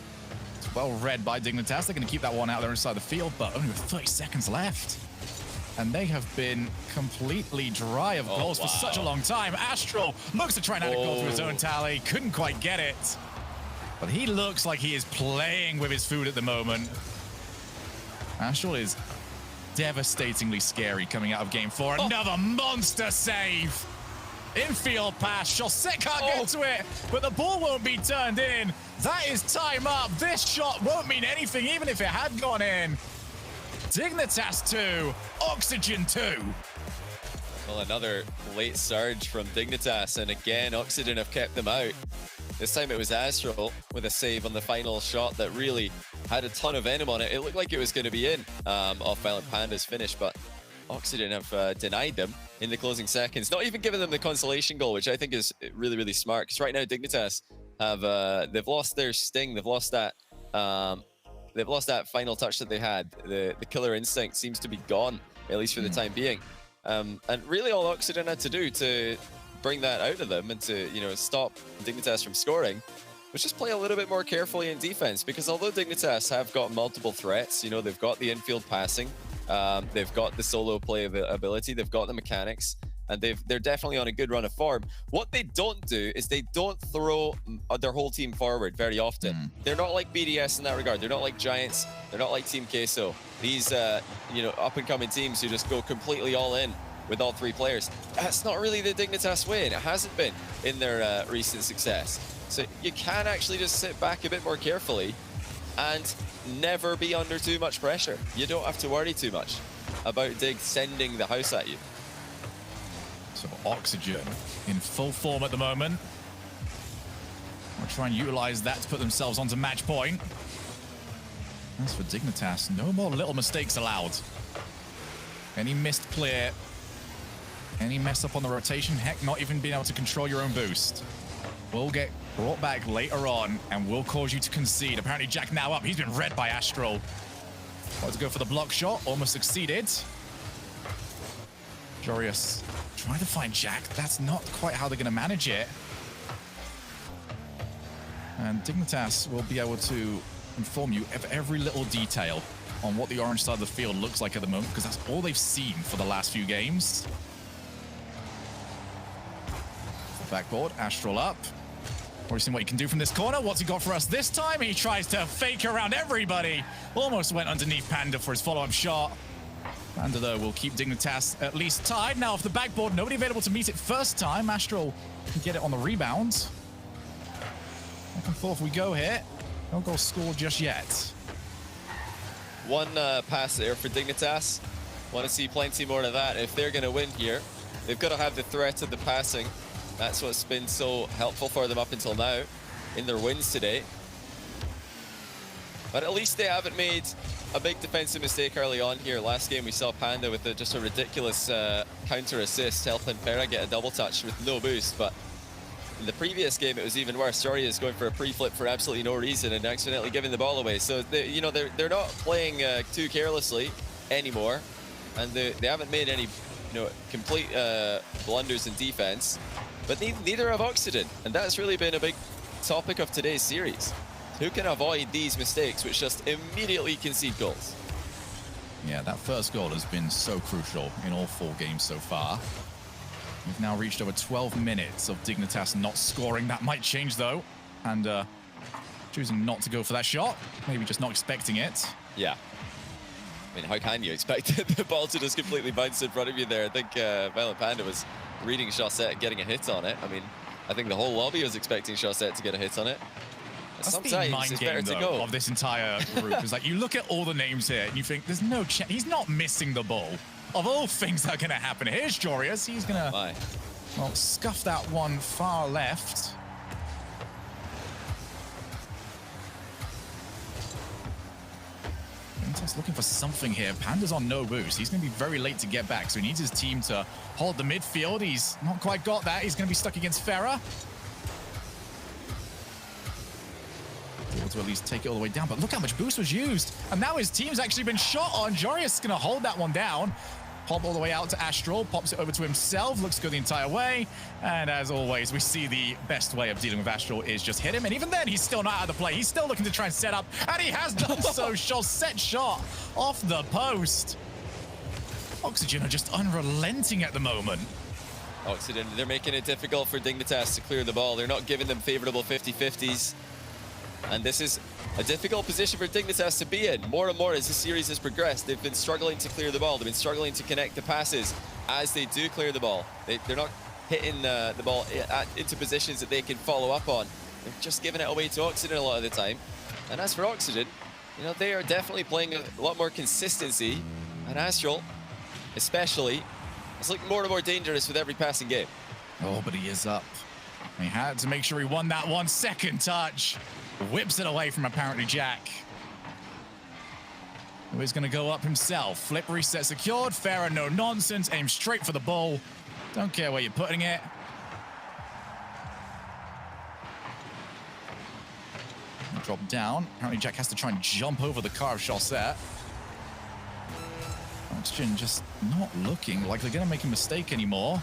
It's well read by Dignitas. They're going to keep that one out there inside the field, but only with 30 seconds left. And they have been completely dry of goals for such a long time. Astral looks to try and add a goal to his own tally. Couldn't quite get it. But he looks like he is playing with his food at the moment. Astral is devastatingly scary coming out of game 4. Another monster save. Infield pass. Chaussette can't get to it, but the ball won't be turned in. That is time up. This shot won't mean anything, even if it had gone in. Dignitas 2, Oxygen 2. Well, another late surge from Dignitas, and again, Oxygen have kept them out. This time it was Astral with a save on the final shot that really had a ton of venom on it. It looked like it was going to be in off Violent Panda's finish, but Oxygen have denied them in the closing seconds. Not even giving them the consolation goal, which I think is really, really smart. Because right now Dignitas have they've lost their sting. They've lost that final touch that they had. The killer instinct seems to be gone, at least for the time being. And really, all Oxygen had to do to bring that out of them and to stop Dignitas from scoring was just play a little bit more carefully in defense. Because although Dignitas have got multiple threats, they've got the infield passing. They've got the solo play ability, they've got the mechanics, and they're definitely on a good run of form. What they don't do is they don't throw their whole team forward very often. They're not like BDS in that regard. They're not like Giants. They're not like Team Queso. These up-and-coming teams who just go completely all in with all 3 players. That's not really the Dignitas way, and it hasn't been in their recent success. So you can actually just sit back a bit more carefully and never be under too much pressure. You don't have to worry too much about Dig sending the house at you. So Oxygen in full form at the moment. We'll try and utilize that to put themselves onto match point. As for Dignitas, no more little mistakes allowed. Any missed clear, any mess up on the rotation, heck, not even being able to control your own boost, will get brought back later on and will cause you to concede. Apparently Jack now up. He's been read by Astral. Wanted to go for the block shot, almost succeeded. Jorius trying to find Jack. That's not quite how they're going to manage it. And Dignitas will be able to inform you of every little detail on what the orange side of the field looks like at the moment, because that's all they've seen for the last few games. Backboard, Astral up. We've seen what he can do from this corner. What's he got for us this time? He tries to fake around everybody. Almost went underneath Panda for his follow-up shot. Panda, though, will keep Dignitas at least tied. Now off the backboard, nobody available to meet it first time. Astral can get it on the rebound. Back and forth we go here. No goal scored just yet. One pass there for Dignitas. Want to see plenty more of that. If they're going to win here, they've got to have the threat of the passing. That's what's been so helpful for them up until now in their wins today. But at least they haven't made a big defensive mistake early on here. Last game we saw Panda with just a ridiculous counter assist, helping Pera get a double touch with no boost. But in the previous game it was even worse. Story is going for a pre-flip for absolutely no reason and accidentally giving the ball away. So they're not playing too carelessly anymore, and they haven't made any complete blunders in defense. But neither have Oxygen, and that's really been a big topic of today's series. who can avoid these mistakes, which just immediately concede goals. Yeah, that first goal has been so crucial in all 4 games so far. We've now reached over 12 minutes of Dignitas not scoring. That might change, though. And choosing not to go for that shot. Maybe just not expecting it. Yeah. I mean, how can you expect the ball to just completely bounce in front of you there? I think Violent Panda was reading Chaussette and getting a hit on it. I mean, I think the whole lobby was expecting Chaussette to get a hit on it. That's Sometimes the mind it's game, better to though, go. of this entire group. It's like, you look at all the names here and you think, there's no chance. He's not missing the ball. Of all things that are going to happen, here's Jorius. He's going to, well, scuff that one far left. Dignitas looking for something here. Panda's on no boost. He's going to be very late to get back, so he needs his team to hold the midfield. He's not quite got that. He's going to be stuck against Farah. Able to at least take it all the way down, but look how much boost was used. And now his team's actually been shot on. Jorius is going to hold that one down. Pop all the way out to Astral, pops it over to himself, looks good the entire way. And as always, we see the best way of dealing with Astral is just hit him. And even then, he's still not out of the play. He's still looking to try and set up, and he has done so. Chaussette shot off the post. Oxygen are just unrelenting at the moment. Oxygen, they're making it difficult for Dignitas to clear the ball. They're not giving them favorable 50-50s. And this is a difficult position for Dignitas to be in. More and more as the series has progressed, they've been struggling to clear the ball. They've been struggling to connect the passes as they do clear the ball. They're not hitting the ball into positions that they can follow up on. They're just giving it away to Oxygen a lot of the time. And as for Oxygen, you know, they are definitely playing a lot more consistency. And Astral, especially, is looking more and more dangerous with every passing game. Oh, but he is up. He had to make sure he won that 1 second touch. Whips it away from apparently Jack. Who is going to go up himself. Flip reset secured. Farah, no nonsense. Aim straight for the ball. Don't care where you're putting it. Drop down. Apparently Jack has to try and jump over the car of Chaussette. Oxygen just not looking like they're going to make a mistake anymore.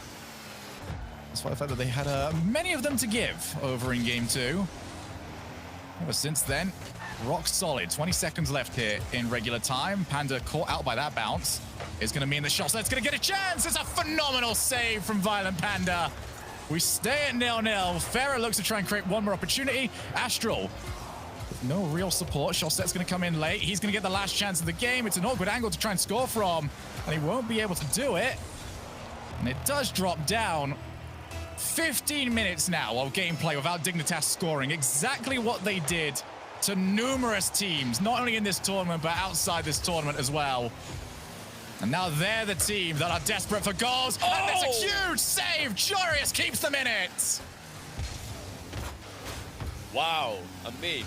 Despite the fact that they had many of them to give over in game 2. Ever since then, rock solid. 20 seconds left here in regular time. Panda caught out by that bounce. It's going to mean the Chaussette's going to get a chance. It's a phenomenal save from Violent Panda. We stay at 0-0. Farah looks to try and create one more opportunity. Astral, with no real support. Chaussette's going to come in late. He's going to get the last chance of the game. It's an awkward angle to try and score from, and he won't be able to do it. And it does drop down. 15 minutes now of gameplay without Dignitas scoring. Exactly what they did to numerous teams, not only in this tournament, but outside this tournament as well. And now they're the team that are desperate for goals. Oh! And there's a huge save. Jorius keeps them in it. Wow, I mean,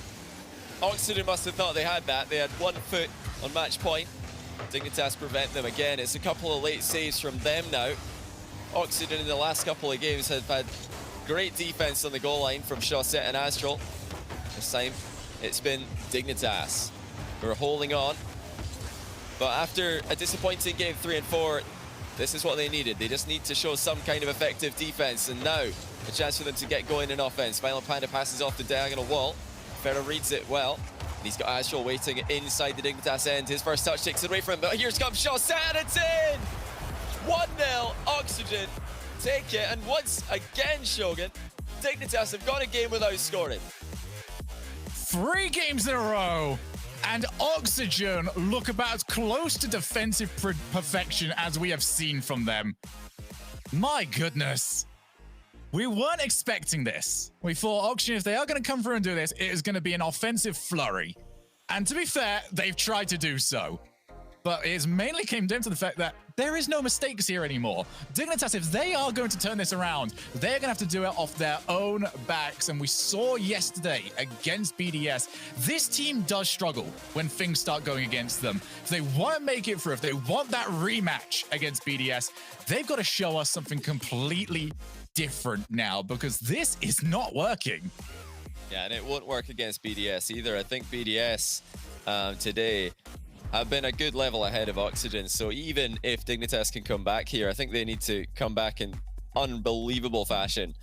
Oxygen must have thought they had that. They had 1 foot on match point. Dignitas prevent them again. It's a couple of late saves from them now. Oxygen in the last couple of games have had great defense on the goal line from Chaussette and Astral. This time, it's been Dignitas who are holding on. But after a disappointing game 3 and 4, this is what they needed. They just need to show some kind of effective defense. And now, a chance for them to get going in offense. Violent Panda passes off the diagonal wall. Farah reads it well. And he's got Astral waiting inside the Dignitas end. His first touch takes it away from him. But here comes Chaussette, and it's in! 1-0, Oxygen take it, and once again, Shogun, Dignitas have got a game without scoring. 3 games in a row, and Oxygen look about as close to defensive perfection as we have seen from them. My goodness. We weren't expecting this. We thought Oxygen, if they are going to come through and do this, it is going to be an offensive flurry. And to be fair, they've tried to do so. But it mainly came down to the fact that there is no mistakes here anymore. Dignitas, if they are going to turn this around, they're going to have to do it off their own backs. And we saw yesterday against BDS, this team does struggle when things start going against them. If they want to make it through, if they want that rematch against BDS, they've got to show us something completely different now, because this is not working. Yeah, and it won't work against BDS either. I think BDS today have been a good level ahead of Oxygen. So even if Dignitas can come back here, I think they need to come back in unbelievable fashion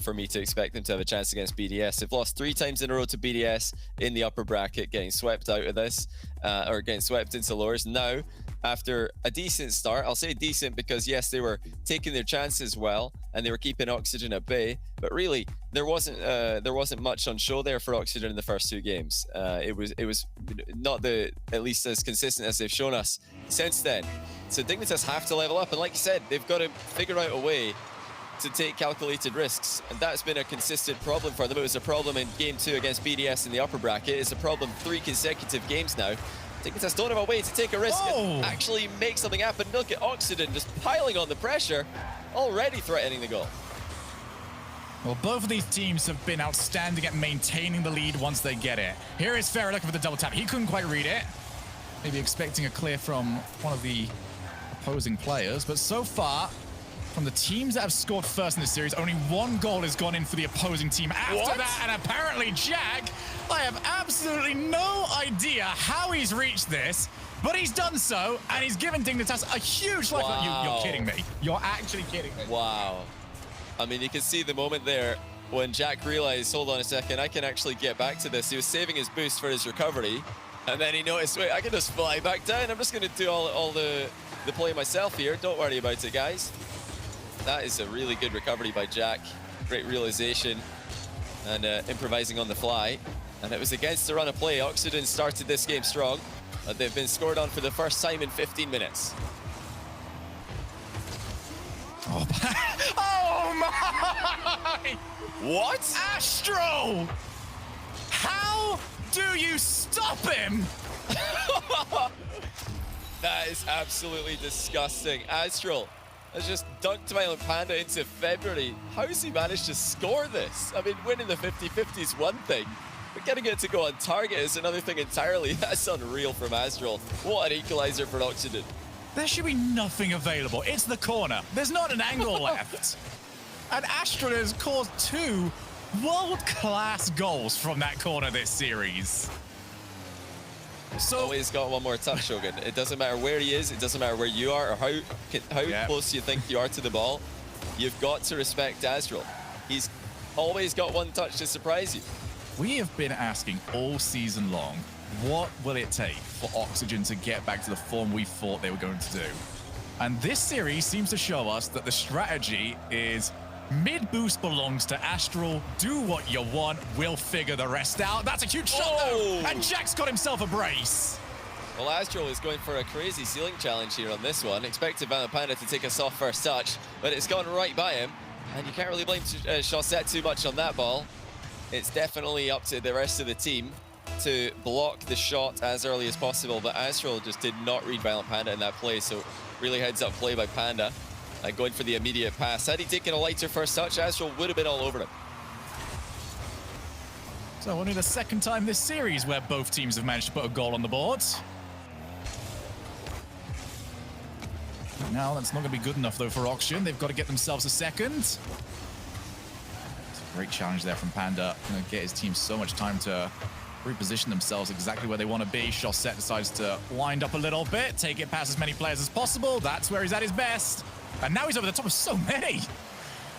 for me to expect them to have a chance against BDS. They've lost 3 times in a row to BDS in the upper bracket, getting swept out of this, or getting swept into lowers. Now, after a decent start, I'll say decent because yes, they were taking their chances well and they were keeping Oxygen at bay, but really there wasn't much on show there for Oxygen in the first 2 games. It was not at least as consistent as they've shown us since then. So Dignitas have to level up, and like you said, they've got to figure out a way to take calculated risks, and that's been a consistent problem for them. It was a problem in game 2 against BDS in the upper bracket. It's a problem 3 consecutive games now. Dignitas don't have a way to take a risk and actually make something happen. Look at Oxygen just piling on the pressure, already threatening the goal. Well, both of these teams have been outstanding at maintaining the lead once they get it. Here is Farah looking for the double tap. He couldn't quite read it. Maybe expecting a clear from one of the opposing players, but so far, from the teams that have scored first in this series, only 1 goal has gone in for the opposing team after that, and apparently Jack, I have absolutely no idea how he's reached this, but he's done so, and he's given Dignitas a huge life. Wow. You're kidding me. You're actually kidding me. Wow. I mean, you can see the moment there when Jack realized, hold on a second, I can actually get back to this. He was saving his boost for his recovery, and then he noticed, wait, I can just fly back down. I'm just going to do all the play myself here. Don't worry about it, guys. That is a really good recovery by Jack. Great realization and improvising on the fly. And it was against the run of play. Oxygen started this game strong, but they've been scored on for the first time in 15 minutes. Oh, oh my! What? Astro! How do you stop him? That is absolutely disgusting. Astral has just dunked Violent Panda into February. How has he managed to score this? I mean, winning the 50-50 is one thing, but getting it to go on target is another thing entirely. That's unreal from Astral. What an equalizer for Oxygen. There should be nothing available. It's the corner. There's not an angle left. And Astral has caused 2 world-class goals from that corner this series. So always got one more touch, Shogun. It doesn't matter where he is, it doesn't matter where you are or how close you think you are to the ball. You've got to respect Astral. He's always got one touch to surprise you. we have been asking all season long, what will it take for Oxygen to get back to the form we thought they were going to do? And this series seems to show us that the strategy is mid-boost belongs to Astral. Do what you want. We'll figure the rest out. That's a huge shot, though. And Jack's got himself a brace. Well, Astral is going for a crazy ceiling challenge here on this one. Expected Violent Panda to take a soft first touch, but it's gone right by him. And you can't really blame Chaussette too much on that ball. It's definitely up to the rest of the team to block the shot as early as possible, but Astral just did not read Violent Panda in that play, so really heads-up play by Panda. Going for the immediate pass. Had he taken a lighter first touch, Astral would have been all over him. So only the second time this series where both teams have managed to put a goal on the board. Now that's not going to be good enough though for Oxygen. They've got to get themselves a second. It's a great challenge there from Panda. Going to get his team so much time to reposition themselves exactly where they want to be. Chaussette decides to wind up a little bit, take it past as many players as possible. That's where he's at his best. And now he's over the top of so many.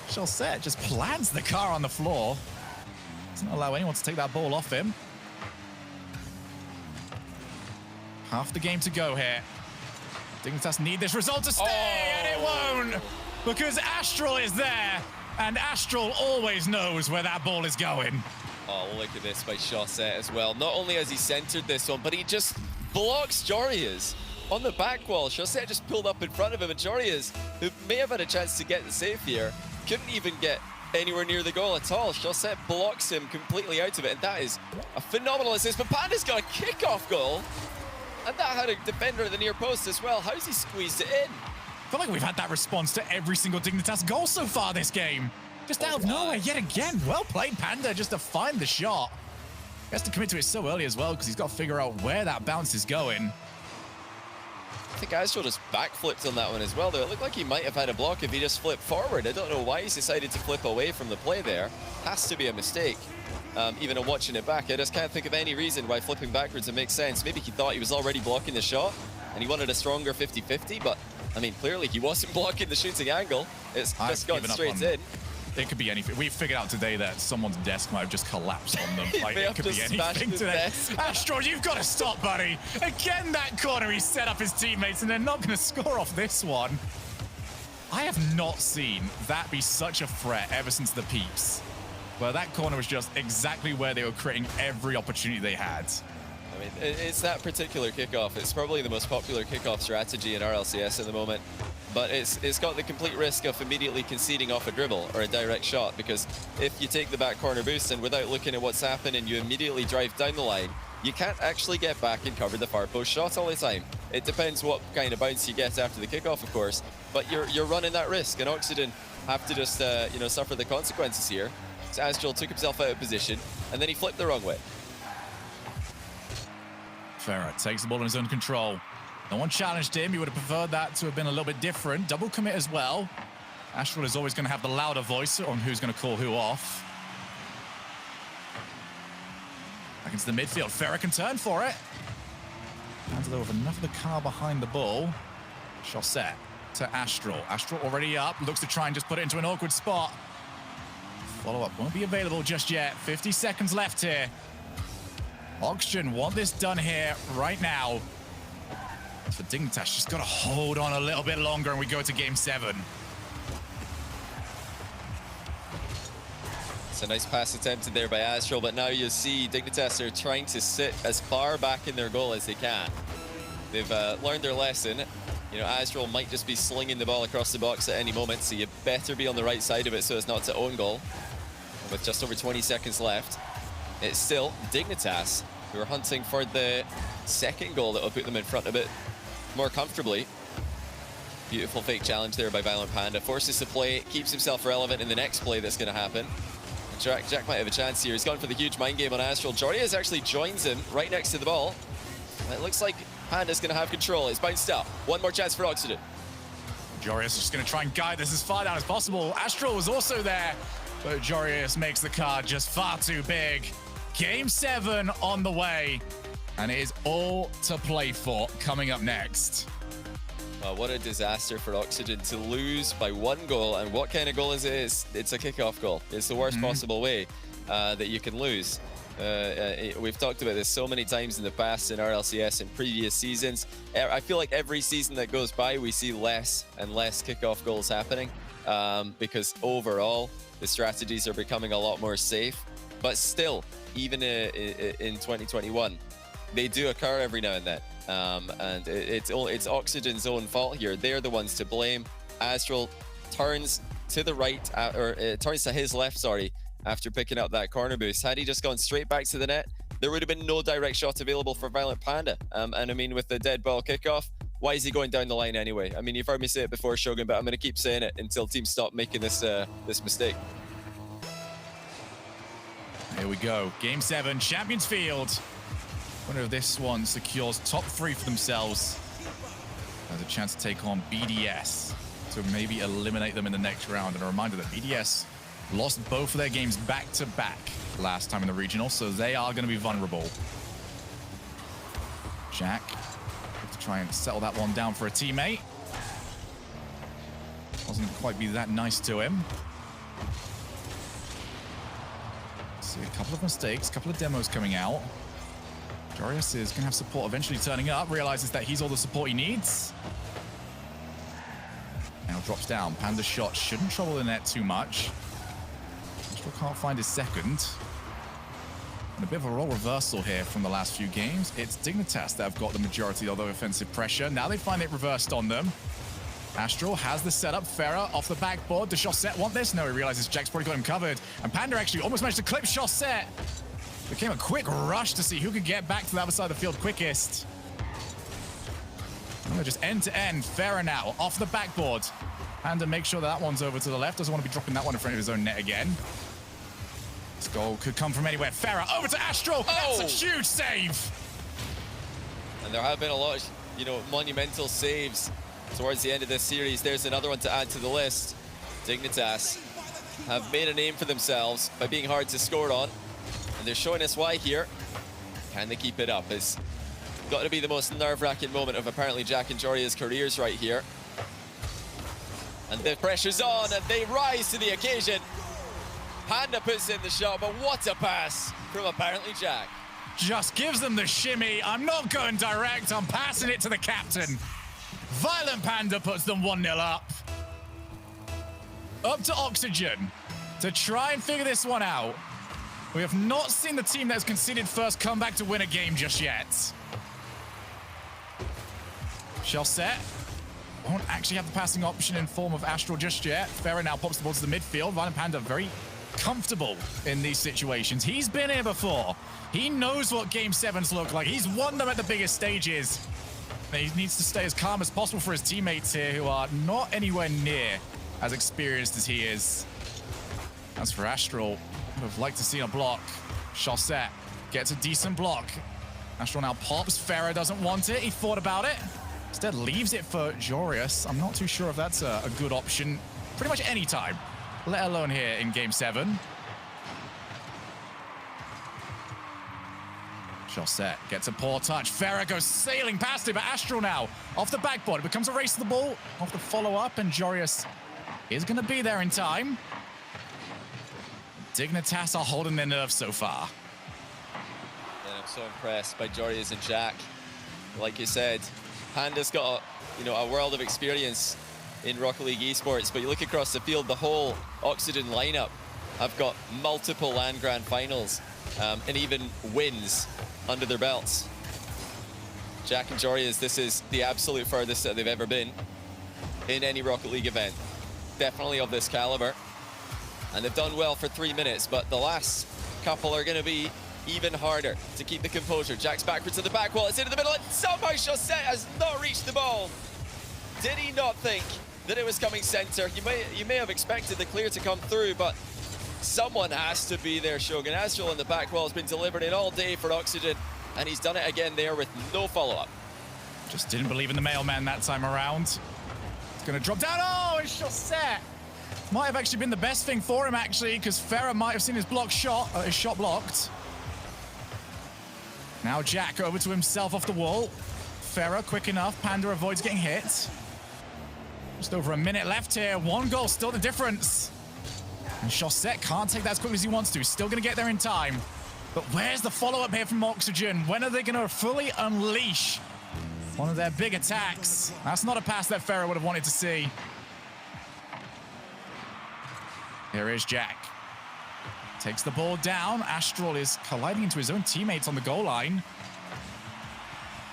Chaussette just plants the car on the floor. Doesn't allow anyone to take that ball off him. Half the game to go here. Dignitas need this result to stay, and it won't, because Astral is there, and Astral always knows where that ball is going. Oh, look at this by Chaussette as well. Not only has he centered this one, but he just blocks Jorias on the back wall. Chaussette just pulled up in front of him, and Jorias, who may have had a chance to get the save here, couldn't even get anywhere near the goal at all. Chaussette blocks him completely out of it, and that is a phenomenal assist. But Panda's got a kickoff goal, and that had a defender at the near post as well. How's he squeezed it in? I feel like we've had that response to every single Dignitas goal so far this game. Just out of nowhere yet again. Well played, Panda, just to find the shot. He has to commit to it so early as well, because he's got to figure out where that bounce is going. I think Astral just backflipped on that one as well, though. It looked like he might have had a block if he just flipped forward. I don't know why he's decided to flip away from the play there. Has to be a mistake. Even on watching it back, I just can't think of any reason why flipping backwards would make sense. Maybe he thought he was already blocking the shot and he wanted a stronger 50-50, but I mean, clearly he wasn't blocking the shooting angle. It's just gone straight in. It could be anything. We figured out today that someone's desk might have just collapsed on them. Like, may it have could be just smashed anything his today. desk. Astro, you've got to stop, buddy. Again, that corner, he set up his teammates, and they're not going to score off this one. I have not seen that be such a threat ever since the peeps. Where that corner was just exactly where they were creating every opportunity they had. I mean, it's that particular kickoff. It's probably the most popular kickoff strategy in RLCS at the moment. But it's got the complete risk of immediately conceding off a dribble or a direct shot, because if you take the back corner boost and without looking at what's happening, you immediately drive down the line, you can't actually get back and cover the far post shot all the time. It depends what kind of bounce you get after the kickoff, of course, but you're running that risk, and Oxygen have to just you know, suffer the consequences here. So Astral took himself out of position, and then he flipped the wrong way. Farah takes the ball in his own control. No one challenged him. He would have preferred that to have been a little bit different. Double commit as well. Astral is always going to have the louder voice on who's going to call who off. Back into the midfield. Farah can turn for it. Hands it over enough of the car behind the ball. Chaussette to Astral. Astral already up. Looks to try and just put it into an awkward spot. Follow-up won't be available just yet. 50 seconds left here. Oxygen want this done here right now. For Dignitas, just got to hold on a little bit longer and we go to game 7. It's a nice pass attempted there by Astral, but now you see Dignitas are trying to sit as far back in their goal as they can. They've learned their lesson. You know, Astral might just be slinging the ball across the box at any moment, so you better be on the right side of it so as not to own goal. With just over 20 seconds left, it's still Dignitas who are hunting for the second goal that will put them in front a bit more comfortably. Beautiful fake challenge there by Violent Panda. Forces the play, keeps himself relevant in the next play that's going to happen. Jack might have a chance here. He's gone for the huge mind game on Astral. Jorias actually joins him right next to the ball. It looks like Panda's going to have control. It's bounced up. One more chance for Oxygen. Jorias is just going to try and guide this as far down as possible. Astral was also there, but Jorias makes the card just far too big. Game 7 on the way, and it is all to play for coming up next. What a disaster for Oxygen to lose by 1 goal. And what kind of goal is it? It's a kickoff goal. It's the worst possible way that you can lose. We've talked about this so many times in the past in RLCS in previous seasons. I feel like every season that goes by, we see less and less kickoff goals happening because overall, the strategies are becoming a lot more safe. But still, even in 2021, they do occur every now and then. And it's Oxygen's own fault here. They're the ones to blame. Astral turns to the right, or turns to his left, sorry, after picking up that corner boost. Had he just gone straight back to the net, there would have been no direct shot available for Violent Panda. And I mean, with the dead ball kickoff, why is he going down the line anyway? I mean, you've heard me say it before, Shogun, but I'm going to keep saying it until teams stop making this mistake. Here we go. Game 7, Champions Field. Wonder if this one secures top 3 for themselves. Has a chance to take on BDS to maybe eliminate them in the next round. And a reminder that BDS lost both of their games back-to-back last time in the regional, so they are going to be vulnerable. Jack to try and settle that one down for a teammate. Wasn't quite be that nice to him. See a couple of mistakes, a couple of demos coming out. Jorias is going to have support eventually turning up, realizes that he's all the support he needs. Now drops down. Panda's shot shouldn't trouble the net too much. Still can't find his second. And a bit of a role reversal here from the last few games. It's Dignitas that have got the majority of the offensive pressure. Now they find it reversed on them. Astral has the setup. Farah off the backboard. Does Chaussette want this? No, he realizes Jack's probably got him covered. And Panda actually almost managed to clip Chaussette. Became a quick rush to see who could get back to the other side of the field quickest. Oh, just end to end. Farah now off the backboard. Panda makes sure that one's over to the left. Doesn't want to be dropping that one in front of his own net again. This goal could come from anywhere. Farah over to Astral. Oh! That's a huge save. And there have been a lot of, monumental saves towards the end of this series. There's another one to add to the list. Dignitas have made a name for themselves by being hard to score on. And they're showing us why here. Can they keep it up? It's got to be the most nerve-wracking moment of apparently Jack and Joria's careers right here. And the pressure's on, and they rise to the occasion. Panda puts in the shot, but what a pass from apparently Jack. Just gives them the shimmy. I'm not going direct. I'm passing it to the captain. Violent Panda puts them 1-0 up. Up to Oxygen to try and figure this one out. We have not seen the team that has conceded first come back to win a game just yet. Shell set. Won't actually have the passing option in form of Astral just yet. Farah now pops the ball to the midfield. Violent Panda very comfortable in these situations. He's been here before. He knows what Game 7s look like. He's won them at the biggest stages. He needs to stay as calm as possible for his teammates here, who are not anywhere near as experienced as he is. As for Astral, would have liked to see a block. Chaussette gets a decent block. Astral now pops. Farah doesn't want it. He thought about it. Instead leaves it for Jorius. I'm not too sure if that's a good option pretty much any time, let alone here in Game 7. Chaussette gets a poor touch. Farah goes sailing past it, but Astral now off the backboard. It becomes a race to the ball off the follow-up, and Jorius is going to be there in time. Dignitas are holding their nerve so far. And I'm so impressed by Jorius and Jack. Like you said, Panda's got a world of experience in Rocket League eSports, but you look across the field, the whole Oxygen lineup have got multiple LAN Grand Finals and even wins under their belts. Jack and Jorius, this is the absolute furthest that they've ever been in any Rocket League event. Definitely of this caliber. And they've done well for 3 minutes, but the last couple are going to be even harder to keep the composure. Jack's backwards to the back wall. It's into the middle, and somehow Chaussette has not reached the ball. Did he not think that it was coming center? You may have expected the clear to come through, but someone has to be there. Shogun Astral on the back wall has been delivered in all day for Oxygen, and he's done it again there with no follow-up. Just didn't believe in the mailman that time around. It's going to drop down. Oh, it's Chaussette. Might have actually been the best thing for him, actually, because Farah might have seen his shot blocked. Now Jack over to himself off the wall. Farah quick enough. Panda avoids getting hit. Just over a minute left here. 1 goal, still the difference. And Chaussette can't take that as quickly as he wants to. Still going to get there in time. But where's the follow-up here from Oxygen? When are they going to fully unleash one of their big attacks? That's not a pass that Farah would have wanted to see. Here is Jack. Takes the ball down. Astral is colliding into his own teammates on the goal line.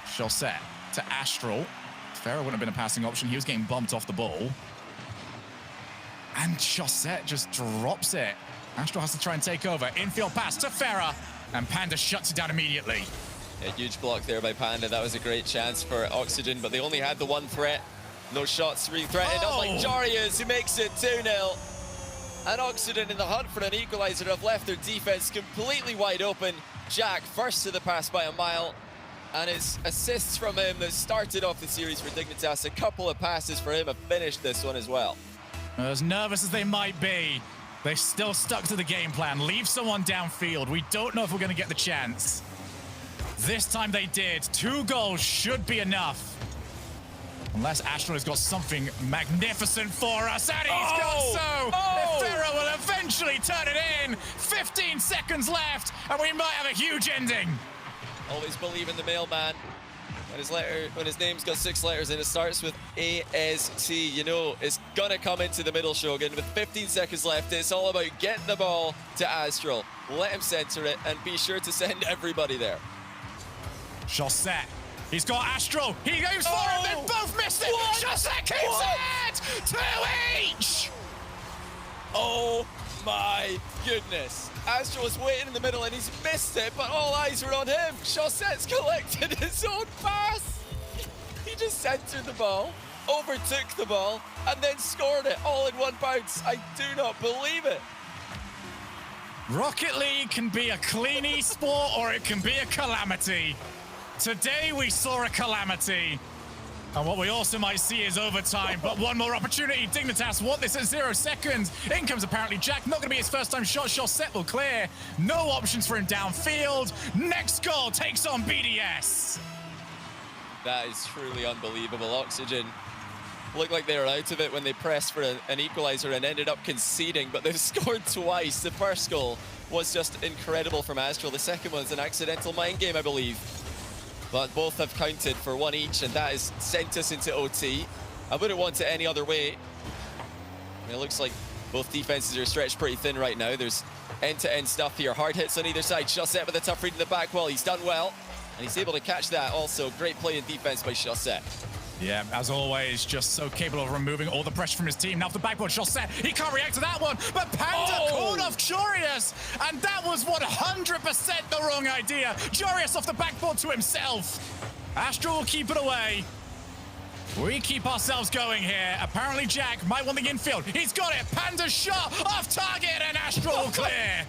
Chaussette to Astral. Farah wouldn't have been a passing option. He was getting bumped off the ball. And Chaussette just drops it. Astral has to try and take over. Infield pass to Farah. And Panda shuts it down immediately. A huge block there by Panda. That was a great chance for Oxygen, but they only had the one threat. No shots being threatened. Unlike Jarius, who makes it 2-0. And Oxygen in the hunt for an equalizer have left their defense completely wide open. Jack first to the pass by a mile. And it's assists from him that started off the series for Dignitas. A couple of passes for him have finished this one as well. As nervous as they might be, they still stuck to the game plan. Leave someone downfield. We don't know if we're going to get the chance. This time they did. 2 goals should be enough. Unless Astral has got something magnificent for us. And he's got so. Farah will eventually turn it in. 15 seconds left, and we might have a huge ending. Always believe in the mailman. When his name's got 6 letters and it starts with AST, you know it's gonna come into the middle, Shogun. With 15 seconds left, it's all about getting the ball to Astral. Let him center it and be sure to send everybody there. Chaussette. He's got Astral. He aims for it. They both missed it. Chaussette keeps it. 2 each. Oh my goodness. Astral was waiting in the middle and he's missed it, but all eyes are on him. Chaussette's collected his own pass. He just centered the ball, overtook the ball, and then scored it all in one bounce. I do not believe it. Rocket League can be a clean esport or it can be a calamity. Today we saw a calamity. And what we also might see is overtime, but one more opportunity. Dignitas want this at 0 seconds. In comes apparently Jack. Not going to be his first time shot. Chaussette will clear. No options for him downfield. Next goal takes on BDS. That is truly unbelievable. Oxygen looked like they were out of it when they pressed for an equalizer and ended up conceding, but they've scored twice. The first goal was just incredible from Astral. The second one's an accidental mind game, I believe. But both have counted for one each, and that has sent us into OT. I wouldn't want it any other way. It looks like both defenses are stretched pretty thin right now. There's end-to-end stuff here. Hard hits on either side. Chaussette with a tough read in the back wall. He's done well, and he's able to catch that. Also, great play in defense by Chaussette. Yeah, as always, just so capable of removing all the pressure from his team. Now for the backboard, Chaussette, he can't react to that one, but Panda called off Jorius, and that was 100% the wrong idea. Jorius off the backboard to himself. Astral will keep it away. We keep ourselves going here. Apparently Jack might want the infield. He's got it. Panda's shot off target, and Astral will clear.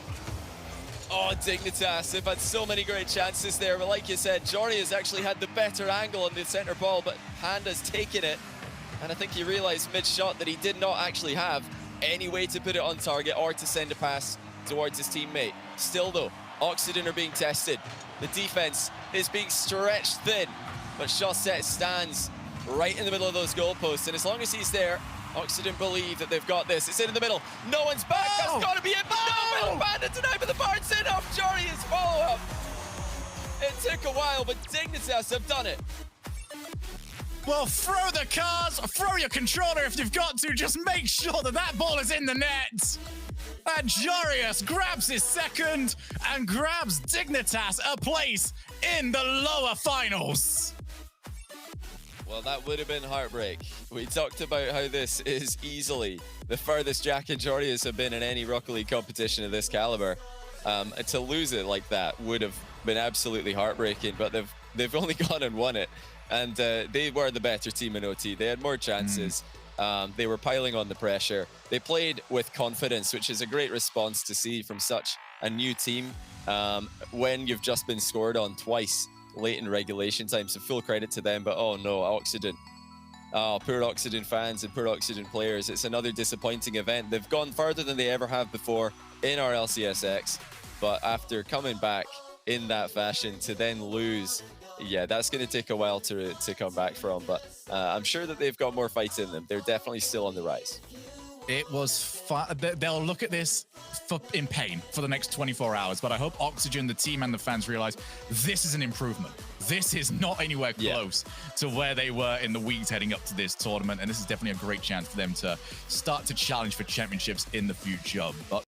Oh, Dignitas, they've had so many great chances there, but like you said, Jory has actually had the better angle on the center ball, but Panda's taken it, and I think he realized mid-shot that he did not actually have any way to put it on target or to send a pass towards his teammate. Still though, Oxygen are being tested. The defense is being stretched thin, but Chaussette stands right in the middle of those goalposts, and as long as he's there, Oxygen believe that they've got this. It's in the middle. No one's back. That's got to be it. But no, Will Panda tonight, but the Bart's in off Jori's follow-up. It took a while, but Dignitas have done it. Well, throw the cars, throw your controller if you've got to. Just make sure that that ball is in the net. And Jorius grabs his second and grabs Dignitas a place in the lower finals. Well, that would have been heartbreak. We talked about how this is easily the furthest Jack and Jorius have been in any Rocket League competition of this caliber. To lose it like that would have been absolutely heartbreaking, but they've only gone and won it. And they were the better team in OT. They had more chances. They were piling on the pressure. They played with confidence, which is a great response to see from such a new team when you've just been scored on twice late in regulation time, so full credit to them. But oh no, Oxygen. Oh, poor Oxygen fans and poor Oxygen players. It's another disappointing event. They've gone further than they ever have before in RLCS-X, but after coming back in that fashion to then lose, yeah, that's going to take a while to come back from, but I'm sure that they've got more fight in them. They're definitely still on the rise. It was fun. They'll look at this in pain for the next 24 hours, but I hope Oxygen, the team, and the fans realize this is an improvement. This is not anywhere close to where they were in the weeks heading up to this tournament, and this is definitely a great chance for them to start to challenge for championships in the future. But